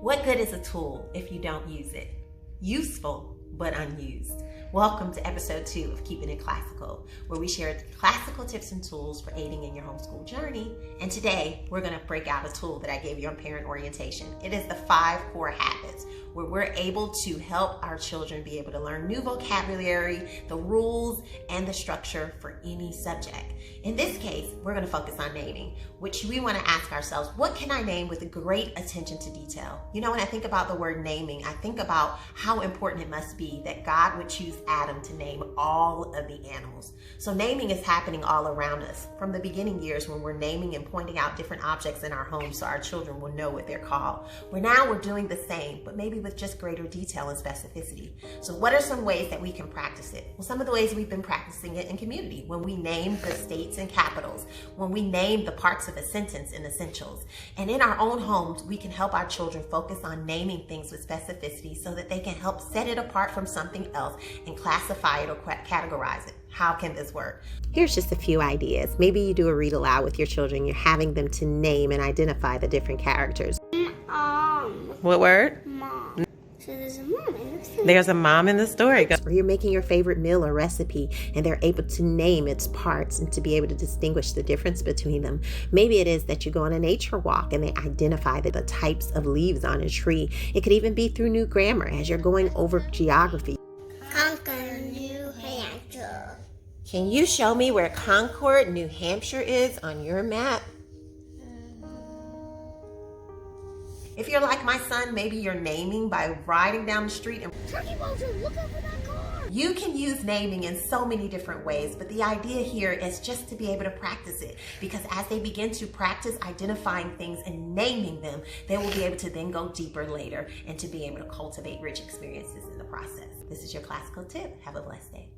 What good is a tool if you don't use it? Useful, but unused. Welcome to episode 2 of Keeping It Classical, where we share classical tips and tools for aiding in your homeschool journey. And today, we're going to break out a tool that I gave you on parent orientation. It is the 5 core habits, where we're able to help our children be able to learn new vocabulary, the rules, and the structure for any subject. In this case, we're going to focus on naming, which we want to ask ourselves, what can I name with great attention to detail? You know, when I think about the word naming, I think about how important it must be that God would choose Adam to name all of the animals. So naming is happening all around us from the beginning years when we're naming and pointing out different objects in our home so our children will know what they're called. Now we're doing the same, but maybe with just greater detail and specificity. So what are some ways that we can practice it? Well, some of the ways we've been practicing it in community, when we name the states and capitals, when we name the parts of a sentence and essentials. And in our own homes, we can help our children focus on naming things with specificity so that they can help set it apart from something else and classify it or categorize it. How can this work? Here's just a few ideas. Maybe you do a read aloud with your children. You're having them to name and identify the different characters. What word? Mom. So there's a mom in the story. There's a mom in the story. Or you're making your favorite meal or recipe and they're able to name its parts and to be able to distinguish the difference between them. Maybe it is that you go on a nature walk and they identify the types of leaves on a tree. It could even be through new grammar as you're going over geography. Concord, New Hampshire. Can you show me where Concord, New Hampshire is on your map? If you're like my son, maybe you're naming by riding down the street and Look out for that car. You can use naming in so many different ways, but the idea here is just to be able to practice it, because as they begin to practice identifying things and naming them, they will be able to then go deeper later and to be able to cultivate rich experiences in the process. This is your classical tip. Have a blessed day.